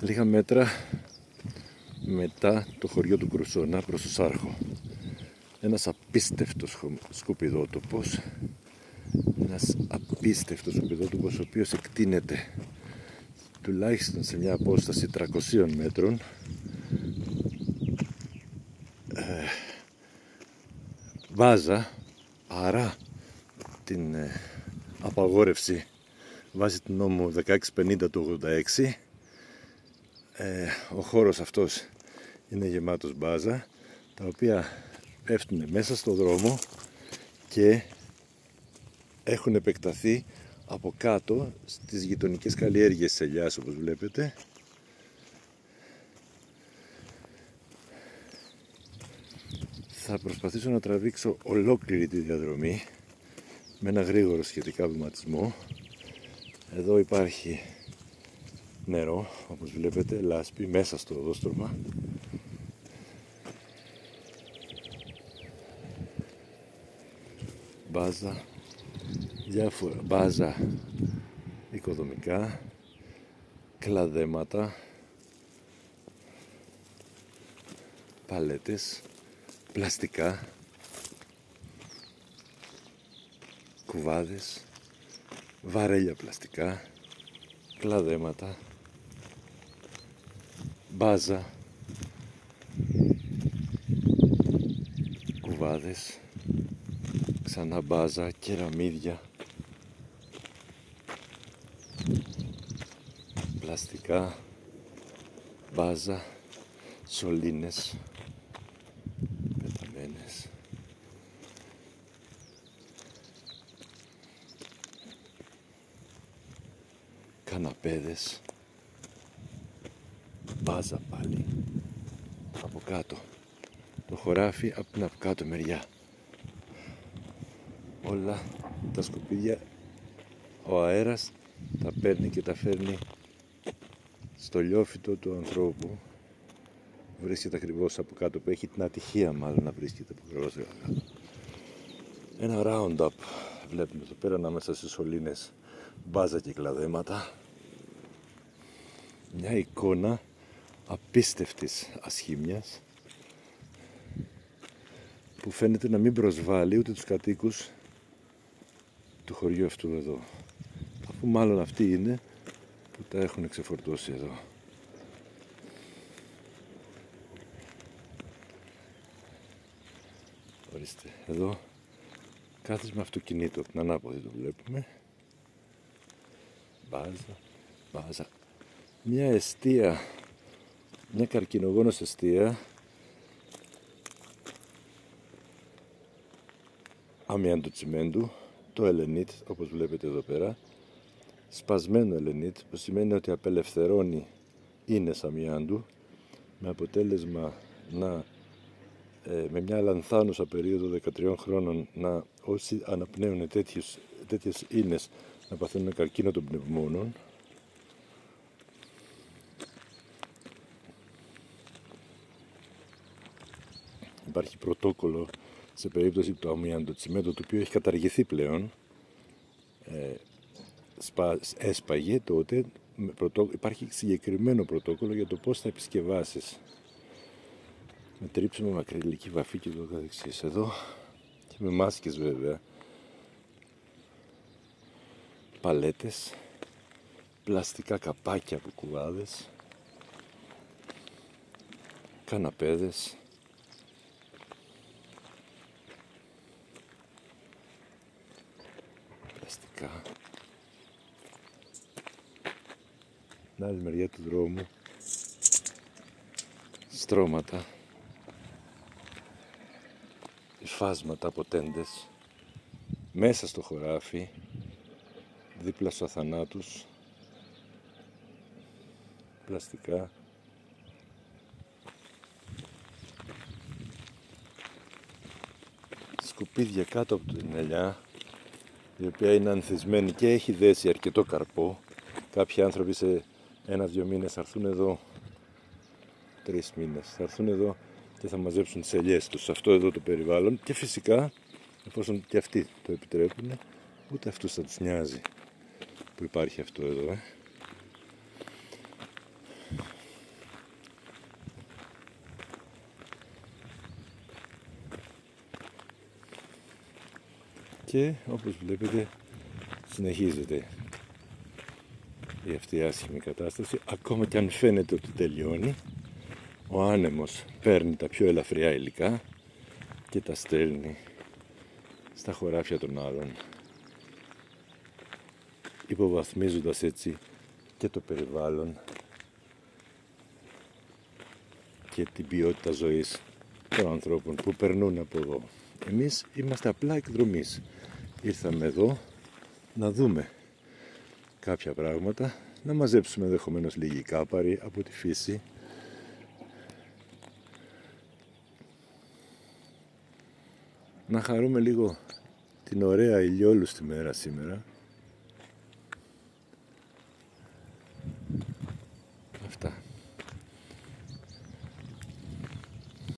Λίγα μέτρα μετά το χωριό του Κρουσόνα προς το Σάρχο. Ένας απίστευτος σκουπιδότοπος. Ένας απίστευτος σκουπιδότοπος ο οποίος εκτείνεται τουλάχιστον σε μια απόσταση 300 μέτρων. Βάζα, άρα την απαγόρευση βάσει του νόμου 1650 του 86. Ο χώρος αυτός είναι γεμάτος μπάζα, τα οποία πέφτουν μέσα στο δρόμο και έχουν επεκταθεί από κάτω στις γειτονικές καλλιέργειες της ελιάς, όπως βλέπετε. Θα προσπαθήσω να τραβήξω ολόκληρη τη διαδρομή με ένα γρήγορο σχετικά βηματισμό. Εδώ υπάρχει νερό, όπως βλέπετε, λάσπη μέσα στο οδόστρωμα. Μπάζα, διάφορα μπάζα οικοδομικά, κλαδέματα, παλέτες, πλαστικά, κουβάδες, βαρέλια πλαστικά, κλαδέματα, μπάζα, κουβάδες, ξανά μπάζα, κεραμίδια, πλαστικά, μπάζα, σωλήνες πεταμένες, καναπέδες, μπάζα πάλι από κάτω, το χωράφι από την από κάτω μεριά. Όλα τα σκουπίδια ο αέρας τα παίρνει και τα φέρνει στο λιόφυτο του ανθρώπου. Βρίσκεται ακριβώς από κάτω, που έχει την ατυχία μάλλον να βρίσκεται ακριβώς από κάτω. Ένα round-up βλέπουμε εδώ πέρα ανάμεσα στις σωλήνες, μπάζα και κλαδέματα. Μια εικόνα απίστευτης ασχήμιας που φαίνεται να μην προσβάλλει ούτε τους κατοίκους του χωριού αυτού εδώ, αφού μάλλον αυτοί είναι που τα έχουν ξεφορτώσει εδώ. Ορίστε, εδώ κάθισμα αυτοκινήτου από την ανάποδη το βλέπουμε. Μπάζα. Μια εστία, μια καρκινογόνος εστία αμοιάντου τσιμέντου, το ελενίτ, όπως βλέπετε εδώ πέρα, σπασμένο ελενίτ, που σημαίνει ότι απελευθερώνει ίνες αμοιάντου, με αποτέλεσμα να με μια λανθάνουσα περίοδο 13 χρόνων να όσοι αναπνέουν τέτοιες ίνες να παθαίνουν καρκίνο των πνευμόνων. Υπάρχει πρωτόκολλο σε περίπτωση του αμοιαντοτσιμέντου, το οποίο έχει καταργηθεί πλέον. Έσπαγε τότε. Υπάρχει συγκεκριμένο πρωτόκολλο για το πώς θα επισκευάσεις. Με τρίψιμο, με ακριλική βαφή και το καθεξής. Εδώ και με μάσκες βέβαια. Παλέτες, πλαστικά καπάκια από κουβάδες, καναπέδες, πλαστικά. Στην άλλη μεριά του δρόμου στρώματα, υφάσματα από τέντες, μέσα στο χωράφι, δίπλα στους αθανάτους, πλαστικά, σκουπίδια κάτω από την ελιά, η οποία είναι ανθισμένη και έχει δέσει αρκετό καρπό. Κάποιοι άνθρωποι σε 1-2 μήνες θα έρθουν εδώ, 3 μήνες, θα έρθουν εδώ και θα μαζέψουν τις ελιές τους σε αυτό εδώ το περιβάλλον, και φυσικά, εφόσον και αυτοί το επιτρέπουν, ούτε αυτούς θα τους νοιάζει που υπάρχει αυτό εδώ. Και όπως βλέπετε συνεχίζεται η αυτή άσχημη κατάσταση. Ακόμα και αν φαίνεται ότι τελειώνει, ο άνεμος παίρνει τα πιο ελαφριά υλικά και τα στέλνει στα χωράφια των άλλων, υποβαθμίζοντας έτσι και το περιβάλλον και την ποιότητα ζωής των ανθρώπων που περνούν από εδώ. Εμείς είμαστε απλά εκδρομείς. Ήρθαμε εδώ να δούμε κάποια πράγματα, να μαζέψουμε ενδεχομένως λίγη κάπαρη από τη φύση, να χαρούμε λίγο την ωραία ηλιόλουστη μέρα σήμερα